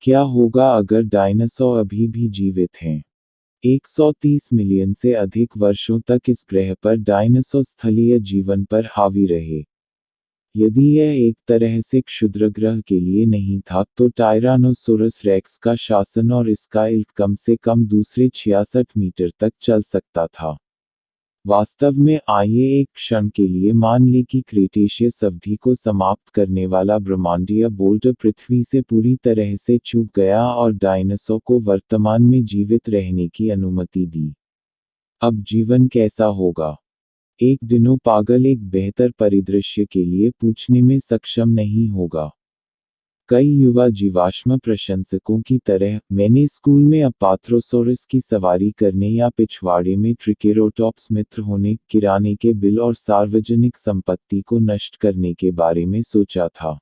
क्या होगा अगर डायनासोर अभी भी जीवित हैं? 130 मिलियन से अधिक वर्षों तक इस ग्रह पर डायनासोर स्थलीय जीवन पर हावी रहे। यदि यह एक तरह से क्षुद्रग्रह के लिए नहीं था तो टायरानोसोरस रेक्स का शासन और इसका इल्क कम से कम दूसरे 66 मीटर तक चल सकता था। वास्तव में आइए एक क्षण के लिए मान लें कि क्रेटेशियस अवधि को समाप्त करने वाला ब्रह्मांडीय बोल्ट पृथ्वी से पूरी तरह से चूक गया और डायनासोर को वर्तमान में जीवित रहने की अनुमति दी। अब जीवन कैसा होगा? एक दिनो पागल एक बेहतर परिदृश्य के लिए पूछने में सक्षम नहीं होगा। कई युवा जीवाश्म प्रशंसकों की तरह, मैंने स्कूल में अपात्रोसोरस की सवारी करने या पिछवाड़े में ट्रिकेरोटॉप्स मित्र होने, किराने के बिल और सार्वजनिक संपत्ति को नष्ट करने के बारे में सोचा था।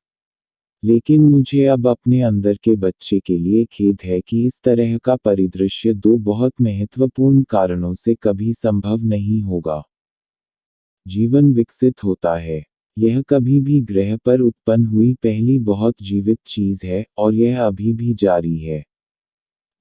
लेकिन मुझे अब अपने अंदर के बच्चे के लिए खेद है कि इस तरह का परिदृश्य दो बहुत महत्वपूर्ण कारणों से कभी संभव नहीं होगा। जीवन विकसित होता है। यह कभी भी ग्रह पर उत्पन्न हुई पहली बहुत जीवित चीज है, और यह अभी भी जारी है।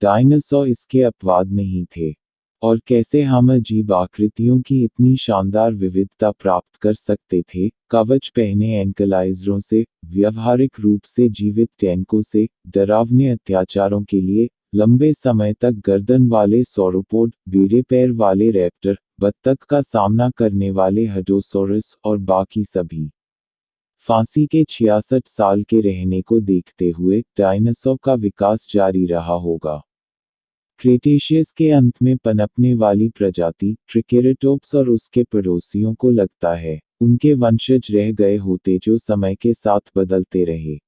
डायनासोर इसके अपवाद नहीं थे। और कैसे हम अजीब आकृतियों की इतनी शानदार विविधता प्राप्त कर सकते थे, कवच पहने एंकलाइजरों से, व्यवहारिक रूप से जीवित टैंकों से, डरावने अत्याचारों के लिए, लंबे समय तक गर्दन वाले सौरोपोड, बेड़े पैर वाले रैप्टर, बत्तख का सामना करने वाले हडोसोरस और बाकी सभी। फांसी के 66 साल के रहने को देखते हुए, डायनासोर का विकास जारी रहा होगा। क्रेटेशियस के अंत में पनपने वाली प्रजाति, ट्रिकेराटोप्स और उसके पड़ोसियों को लगता है, उनके वंशज रह गए होते जो समय के साथ बदलते रहे।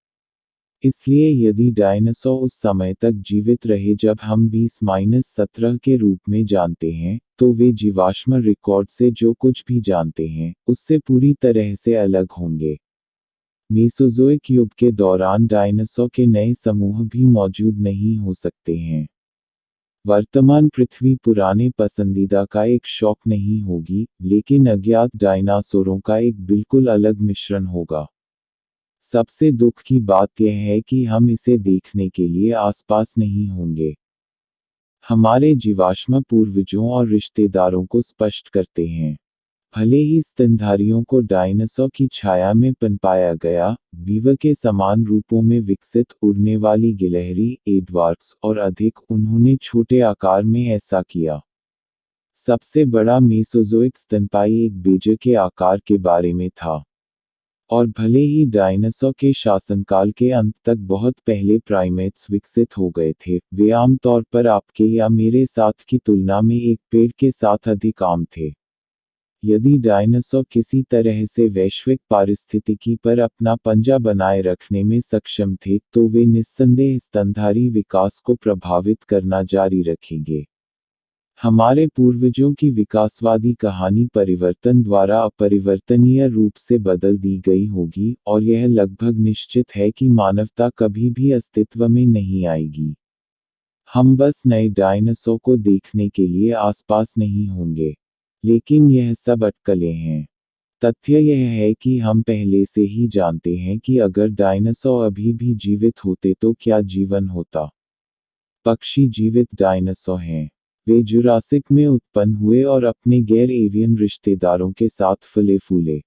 इसलिए यदि डायनासोर उस समय तक जीवित रहे जब हम 20-17 के रूप में जानते हैं, तो वे जीवाश्म रिकॉर्ड से जो कुछ भी जानते हैं, उससे पूरी तरह से अलग होंगे। मेसोज़ोइक युग के दौरान डायनासोर के नए समूह भी मौजूद नहीं हो सकते हैं। वर्तमान पृथ्वी पुराने पसंदीदा का एक शौक नहीं होगी, लेकिन अज्ञात डायनासोरों का एक बिल्कुल अलग मिश्रण होगा। सबसे दुख की बात यह है कि हम इसे देखने के लिए आसपास नहीं होंगे। हमारे जीवाश्म पूर्वजों और रिश्तेदारों को स्पष्ट करते हैं। भले ही स्तनधारियों को डायनासोर की छाया में पनपाया गया, बीवर के समान रूपों में विकसित उड़ने वाली गिलहरी, एडवार्ड्स और अधिक, उन्होंने छोटे आकार में ऐसा किया। सबसे बड़ा मेसोज़ोइक स्तनपायी एक बेजर के आकार के बारे में था। और भले ही डायनासोर के शासनकाल के अंत तक बहुत पहले प्राइमेट्स विकसित हो गए थे, वे आमतौर पर आपके या मेरे साथ की तुलना में एक पेड़ के साथ अधिक आम थे। यदि डायनासोर किसी तरह से वैश्विक पारिस्थितिकी पर अपना पंजा बनाए रखने में सक्षम थे, तो वे निस्संदेह स्तनधारी विकास को प्रभावित करना जारी रखेंगे। हमारे पूर्वजों की विकासवादी कहानी परिवर्तन द्वारा अपरिवर्तनीय रूप से बदल दी गई होगी, और यह लगभग निश्चित है कि मानवता कभी भी अस्तित्व में नहीं आएगी। हम बस नए डायनासोर को देखने के लिए आसपास नहीं होंगे। लेकिन यह सब अटकलें हैं। तथ्य यह है कि हम पहले से ही जानते हैं कि अगर डायनासोर अभी भी जीवित होते तो क्या जीवन होता। पक्षी जीवित डायनासोर हैं। वे जुरासिक में उत्पन्न हुए और अपने गैर एवियन रिश्तेदारों के साथ फले फूले।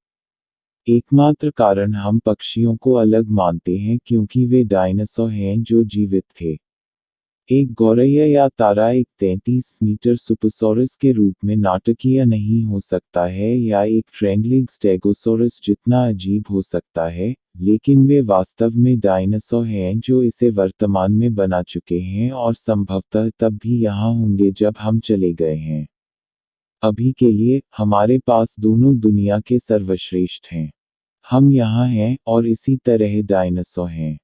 एकमात्र कारण हम पक्षियों को अलग मानते हैं क्योंकि वे डायनासोर हैं जो जीवित थे। एक गौरैया या तारा एक 33 मीटर सुपरसॉरस के रूप में नाटकीय नहीं हो सकता है या एक ट्रेंडलिग स्टेगोसॉरस जितना अजीब हो सकता है, लेकिन वे वास्तव में डायनासोर हैं जो इसे वर्तमान में बना चुके हैं और संभवतः तब भी यहाँ होंगे जब हम चले गए हैं। अभी के लिए, हमारे पास दोनों दुनिया के सर्वश्रेष्ठ हैं। हम यहाँ हैं, और इसी तरह डायनासोर हैं।